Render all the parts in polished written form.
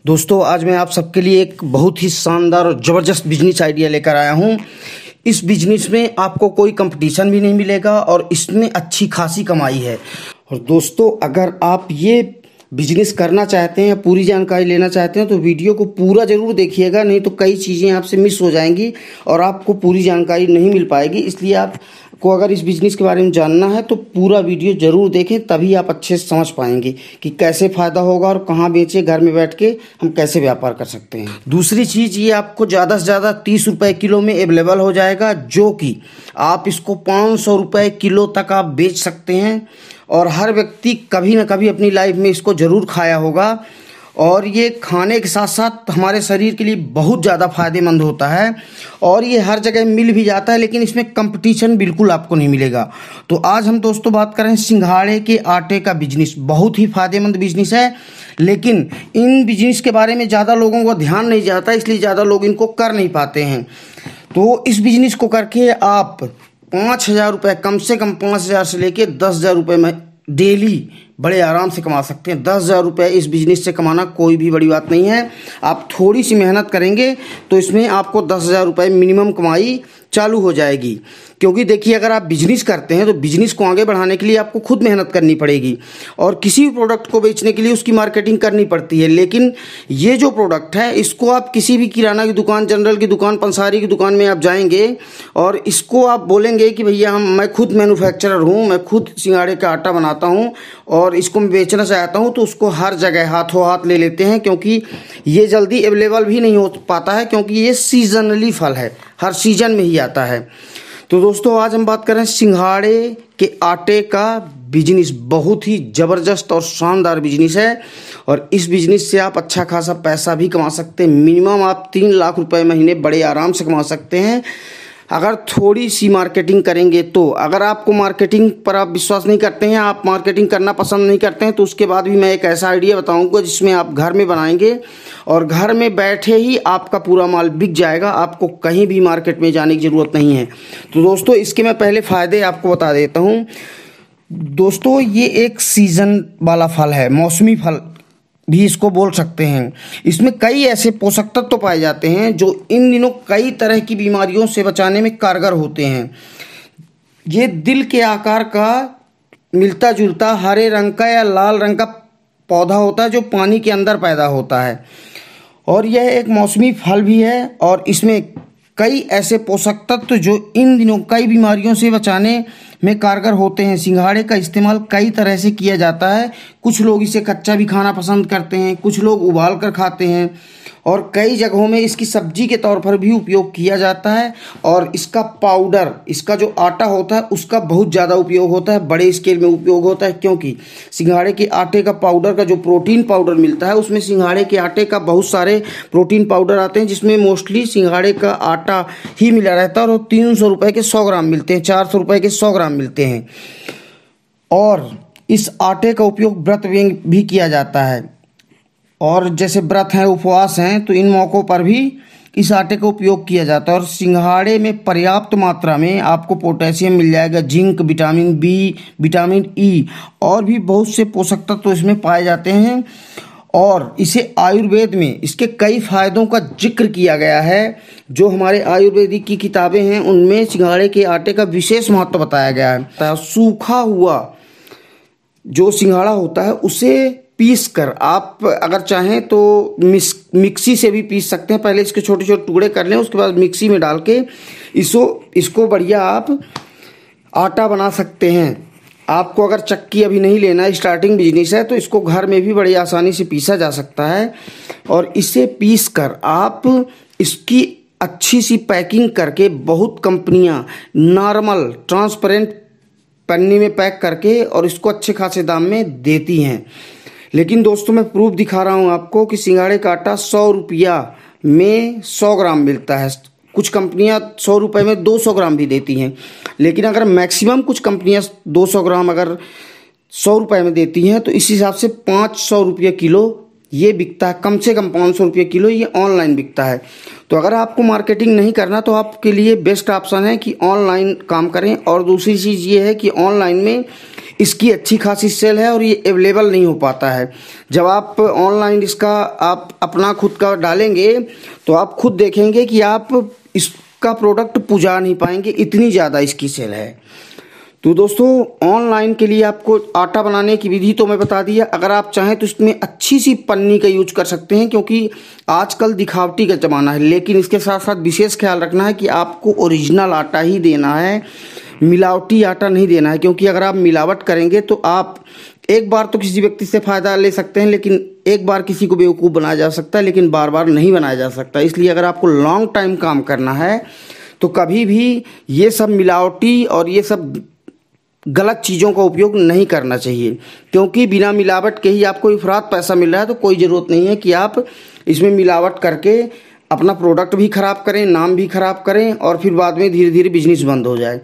दोस्तों, आज मैं आप सबके लिए एक बहुत ही शानदार और ज़बरदस्त बिजनेस आइडिया लेकर आया हूँ। इस बिजनेस में आपको कोई कंपटीशन भी नहीं मिलेगा और इसमें अच्छी खासी कमाई है। और दोस्तों, अगर आप ये बिजनेस करना चाहते हैं, पूरी जानकारी लेना चाहते हैं तो वीडियो को पूरा ज़रूर देखिएगा, नहीं तो कई चीज़ें आपसे मिस हो जाएंगी और आपको पूरी जानकारी नहीं मिल पाएगी। इसलिए आपको अगर इस बिज़नेस के बारे में जानना है तो पूरा वीडियो ज़रूर देखें, तभी आप अच्छे से समझ पाएंगे कि कैसे फ़ायदा होगा और कहाँ बेचें, घर में बैठ के हम कैसे व्यापार कर सकते हैं। दूसरी चीज़, ये आपको ज़्यादा से ज़्यादा 30 रुपये किलो में अवेलेबल हो जाएगा, जो कि आप इसको 500 रुपये किलो तक आप बेच सकते हैं। और हर व्यक्ति कभी ना कभी अपनी लाइफ में इसको ज़रूर खाया होगा और ये खाने के साथ साथ हमारे शरीर के लिए बहुत ज़्यादा फ़ायदेमंद होता है और ये हर जगह मिल भी जाता है, लेकिन इसमें कंपटीशन बिल्कुल आपको नहीं मिलेगा। तो आज हम दोस्तों बात करें सिंघाड़े के आटे का बिजनेस। बहुत ही फ़ायदेमंद बिजनेस है, लेकिन इन बिजनेस के बारे में ज़्यादा लोगों को ध्यान नहीं जाता, इसलिए ज़्यादा लोग इनको कर नहीं पाते हैं। तो इस बिजनेस को करके आप 5,000 रुपये, कम से कम 5,000 से लेके 10,000 रुपये में डेली बड़े आराम से कमा सकते हैं। 10,000 रुपये इस बिजनेस से कमाना कोई भी बड़ी बात नहीं है। आप थोड़ी सी मेहनत करेंगे तो इसमें आपको 10,000 रुपये मिनिमम कमाई चालू हो जाएगी। क्योंकि देखिए, अगर आप बिजनेस करते हैं तो बिजनेस को आगे बढ़ाने के लिए आपको खुद मेहनत करनी पड़ेगी और किसी भी प्रोडक्ट को बेचने के लिए उसकी मार्केटिंग करनी पड़ती है। लेकिन ये जो प्रोडक्ट है, इसको आप किसी भी किराना की दुकान, जनरल की दुकान, पंसारी की दुकान में आप जाएंगे और इसको आप बोलेंगे कि भैया मैं खुद मैन्युफैक्चरर हूँ, मैं खुद सिंघाड़े का आटा बनाता हूँ और इसको मैं बेचना चाहता हूँ, तो उसको हर जगह हाथों हाथ ले लेते हैं, क्योंकि ये जल्दी अवेलेबल भी नहीं हो पाता है, क्योंकि ये सीजनली फल है, हर सीजन में ही आता है। तो दोस्तों, आज हम बात करें सिंघाड़े के आटे का बिजनेस। बहुत ही ज़बरदस्त और शानदार बिजनेस है और इस बिजनेस से आप अच्छा खासा पैसा भी कमा सकते हैं। मिनिमम आप 3 लाख रुपए महीने बड़े आराम से कमा सकते हैं अगर थोड़ी सी मार्केटिंग करेंगे तो। अगर आपको मार्केटिंग पर आप विश्वास नहीं करते हैं, आप मार्केटिंग करना पसंद नहीं करते हैं, तो उसके बाद भी मैं एक ऐसा आइडिया बताऊंगा जिसमें आप घर में बनाएंगे और घर में बैठे ही आपका पूरा माल बिक जाएगा, आपको कहीं भी मार्केट में जाने की ज़रूरत नहीं है। तो दोस्तों, इसके मैं पहले फ़ायदे आपको बता देता हूँ। दोस्तों, ये एक सीज़न वाला फल है, मौसमी फल भी इसको बोल सकते हैं। इसमें कई ऐसे पोषक तत्व तो पाए जाते हैं जो इन दिनों कई तरह की बीमारियों से बचाने में कारगर होते हैं। ये दिल के आकार का मिलता जुलता हरे रंग का या लाल रंग का पौधा होता है जो पानी के अंदर पैदा होता है और यह एक मौसमी फल भी है और इसमें कई ऐसे पोषक तत्व जो इन दिनों कई बीमारियों से बचाने में कारगर होते हैं। सिंघाड़े का इस्तेमाल कई तरह से किया जाता है। कुछ लोग इसे कच्चा भी खाना पसंद करते हैं, कुछ लोग उबाल कर खाते हैं और कई जगहों में इसकी सब्जी के तौर पर भी उपयोग किया जाता है। और इसका पाउडर, इसका जो आटा होता है उसका बहुत ज़्यादा उपयोग होता है, बड़े स्केल में उपयोग होता है, क्योंकि सिंघाड़े के आटे का पाउडर का जो प्रोटीन पाउडर मिलता है उसमें सिंघाड़े के आटे का बहुत सारे प्रोटीन पाउडर आते हैं, जिसमें मोस्टली सिंघाड़े का आटा ही मिला रहता है और 300 रुपये के 100 ग्राम मिलते हैं, 400 रुपये के 100 ग्राम मिलते हैं। और इस आटे का उपयोग व्रत में भी किया जाता है और जैसे व्रत हैं, उपवास हैं, तो इन मौक़ों पर भी इस आटे का उपयोग किया जाता है। और सिंघाड़े में पर्याप्त मात्रा में आपको पोटेशियम मिल जाएगा, zinc, vitamin B, vitamin E और भी बहुत से पोषक तत्व इसमें पाए जाते हैं। और इसे आयुर्वेद में इसके कई फायदों का जिक्र किया गया है। जो हमारे आयुर्वेदिक की किताबें हैं उनमें सिंघाड़े के आटे का विशेष महत्व बताया गया है। सूखा हुआ जो सिंघाड़ा होता है उसे पीस कर आप अगर चाहें तो मिक्सी से भी पीस सकते हैं। पहले इसके छोटे छोटे टुकड़े कर लें, उसके बाद मिक्सी में डाल के इसको बढ़िया आप आटा बना सकते हैं। आपको अगर चक्की अभी नहीं लेना, स्टार्टिंग बिजनेस है, तो इसको घर में भी बड़ी आसानी से पीसा जा सकता है। और इसे पीस कर आप इसकी अच्छी सी पैकिंग करके बहुत कंपनियां नॉर्मल ट्रांसपेरेंट पन्नी में पैक करके और इसको अच्छे खासे दाम में देती हैं। लेकिन दोस्तों, मैं प्रूफ दिखा रहा हूँ आपको कि सिंघाड़े का आटा 100 रुपया में 100 ग्राम मिलता है। कुछ कंपनियां 100 रुपये में 200 ग्राम भी देती हैं, लेकिन अगर मैक्सिमम कुछ कंपनियां 200 ग्राम अगर 100 रुपये में देती हैं तो इस हिसाब से 500 रुपये किलो ये बिकता है। कम से कम 500 रुपये किलो ये ऑनलाइन बिकता है। तो अगर आपको मार्केटिंग नहीं करना तो आपके लिए बेस्ट ऑप्शन है कि ऑनलाइन काम करें। और दूसरी चीज़ ये है कि ऑनलाइन में इसकी अच्छी खासी सेल है और ये अवेलेबल नहीं हो पाता है। जब आप ऑनलाइन इसका आप अपना खुद का डालेंगे तो आप खुद देखेंगे कि आप इसका प्रोडक्ट पुजा नहीं पाएंगे, इतनी ज़्यादा इसकी सेल है। तो दोस्तों ऑनलाइन के लिए आपको आटा बनाने की विधि तो मैं बता दिया। अगर आप चाहें तो इसमें अच्छी सी पन्नी का यूज कर सकते हैं, क्योंकि आजकल दिखावटी का ज़माना है। लेकिन इसके साथ साथ विशेष ख्याल रखना है कि आपको ओरिजिनल आटा ही देना है, मिलावटी आटा नहीं देना है। क्योंकि अगर आप मिलावट करेंगे तो आप एक बार तो किसी व्यक्ति से फ़ायदा ले सकते हैं, लेकिन एक बार किसी को बेवकूफ़ बनाया जा सकता है, लेकिन बार बार नहीं बनाया जा सकता। इसलिए अगर आपको लॉन्ग टाइम काम करना है तो कभी भी ये सब मिलावटी और ये सब गलत चीज़ों का उपयोग नहीं करना चाहिए। क्योंकि बिना मिलावट के ही आपको इफरात पैसा मिल रहा है, तो कोई ज़रूरत नहीं है कि आप इसमें मिलावट करके अपना प्रोडक्ट भी ख़राब करें, नाम भी ख़राब करें और फिर बाद में धीरे धीरे बिजनेस बंद हो जाए।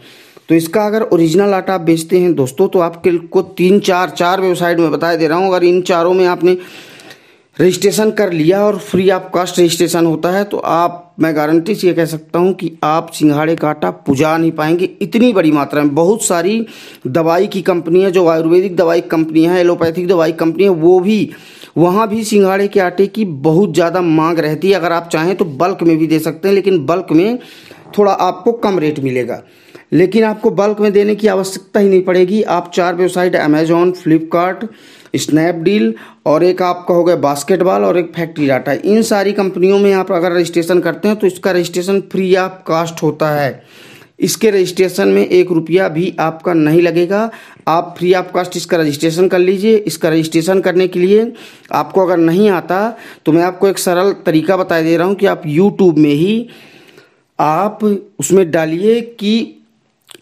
तो इसका अगर ओरिजिनल आटा आप बेचते हैं दोस्तों, तो आपके को चार वेबसाइट में बता दे रहा हूँ। अगर इन चारों में आपने रजिस्ट्रेशन कर लिया और फ्री ऑफ कास्ट रजिस्ट्रेशन होता है, तो मैं गारंटी से ये कह सकता हूँ कि आप सिंघाड़े का आटा पुजा नहीं पाएंगे इतनी बड़ी मात्रा में। बहुत सारी दवाई की कंपनियाँ, जो आयुर्वेदिक दवाई कंपनियाँ हैं, एलोपैथिक दवाई कंपनियाँ, वो भी वहाँ भी सिंघाड़े के आटे की बहुत ज़्यादा मांग रहती है। अगर आप चाहें तो बल्क में भी दे सकते हैं, लेकिन बल्क में थोड़ा आपको कम रेट मिलेगा। लेकिन आपको बल्क में देने की आवश्यकता ही नहीं पड़ेगी। आप 4 वेबसाइट अमेजॉन, फ्लिपकार्ट, स्नैपडील और एक आपका हो गया बास्केटबॉल और एक फैक्ट्री डाटा, इन सारी कंपनियों में आप अगर रजिस्ट्रेशन करते हैं तो इसका रजिस्ट्रेशन फ्री ऑफ कास्ट होता है। इसके रजिस्ट्रेशन में 1 रुपया भी आपका नहीं लगेगा। आप फ्री ऑफ कास्ट इसका रजिस्ट्रेशन कर लीजिए। इसका रजिस्ट्रेशन करने के लिए आपको अगर नहीं आता तो मैं आपको एक सरल तरीका बता दे रहा हूँ कि आप यूट्यूब में ही आप उसमें डालिए कि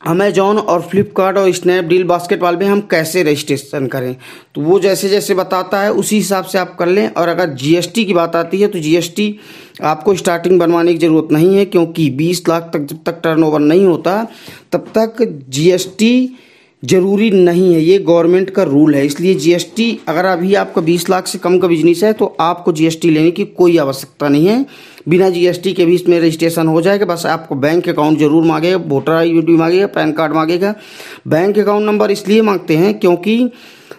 अमेजॉन और फ्लिपकार्ट और स्नैपडील, बास्केटबॉल में हम कैसे रजिस्ट्रेशन करें, तो वो जैसे जैसे बताता है उसी हिसाब से आप कर लें। और अगर जीएसटी की बात आती है तो जीएसटी आपको स्टार्टिंग बनवाने की ज़रूरत नहीं है, क्योंकि 20 लाख तक जब तक टर्नओवर नहीं होता तब तक जीएसटी जरूरी नहीं है। ये गवर्नमेंट का रूल है। इसलिए जीएसटी अगर अभी आपका 20 लाख से कम का बिजनेस है तो आपको जीएसटी लेने की कोई आवश्यकता नहीं है। बिना जीएसटी के भी इसमें रजिस्ट्रेशन हो जाएगा। बस आपको बैंक अकाउंट जरूर मांगेगा, वोटर आईडी मांगेगा, पैन कार्ड मांगेगा। बैंक अकाउंट नंबर इसलिए मांगते हैं क्योंकि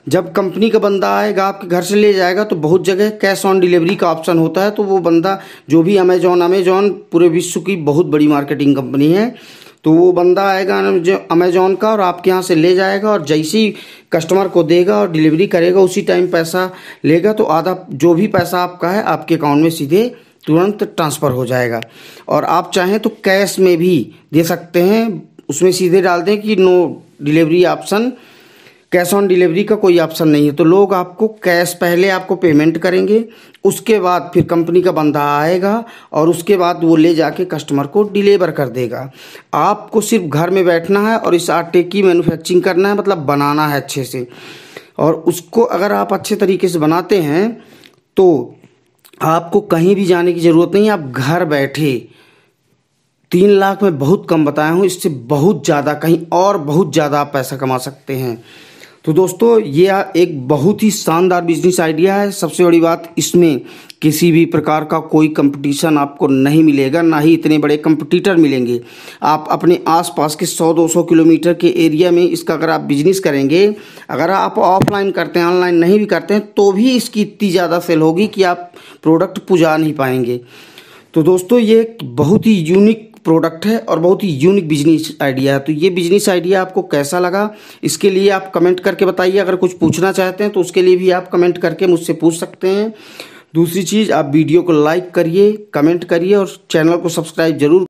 जब कंपनी का बंदा आएगा आपके घर से ले जाएगा तो बहुत जगह कैश ऑन डिलीवरी का ऑप्शन होता है। तो वो बंदा जो भी अमेजॉन पूरे विश्व की बहुत बड़ी मार्केटिंग कंपनी है, तो वो बंदा आएगा अमेजॉन का और आपके यहाँ से ले जाएगा और जैसे ही कस्टमर को देगा और डिलीवरी करेगा उसी टाइम पैसा लेगा। तो आधा जो भी पैसा आपका है आपके अकाउंट में सीधे तुरंत ट्रांसफ़र हो जाएगा। और आप चाहें तो कैश में भी दे सकते हैं, उसमें सीधे डाल दें कि no delivery option, cash on delivery का कोई ऑप्शन नहीं है। तो लोग आपको कैश पहले आपको पेमेंट करेंगे, उसके बाद फिर कंपनी का बंदा आएगा और उसके बाद वो ले जाके कस्टमर को डिलीवर कर देगा। आपको सिर्फ घर में बैठना है और इस आटे की मैन्युफैक्चरिंग करना है, मतलब बनाना है अच्छे से। और उसको अगर आप अच्छे तरीके से बनाते हैं तो आपको कहीं भी जाने की ज़रूरत नहीं है। आप घर बैठे 3 लाख में बहुत कम बताया हूँ, इससे बहुत ज़्यादा, कहीं और बहुत ज़्यादा आप पैसा कमा सकते हैं। तो दोस्तों ये एक बहुत ही शानदार बिजनेस आइडिया है। सबसे बड़ी बात, इसमें किसी भी प्रकार का कोई कंपटीशन आपको नहीं मिलेगा, ना ही इतने बड़े कंपटीटर मिलेंगे। आप अपने आसपास के 100-200 किलोमीटर के एरिया में इसका अगर आप बिजनेस करेंगे, अगर आप ऑफलाइन करते हैं, ऑनलाइन नहीं भी करते हैं, तो भी इसकी इतनी ज़्यादा सेल होगी कि आप प्रोडक्ट पुजा नहीं पाएंगे। तो दोस्तों ये बहुत ही यूनिक प्रोडक्ट है और बहुत ही यूनिक बिजनेस आइडिया है। तो ये बिजनेस आइडिया आपको कैसा लगा, इसके लिए आप कमेंट करके बताइए। अगर कुछ पूछना चाहते हैं तो उसके लिए भी आप कमेंट करके मुझसे पूछ सकते हैं। दूसरी चीज़, आप वीडियो को लाइक करिए, कमेंट करिए और चैनल को सब्सक्राइब जरूर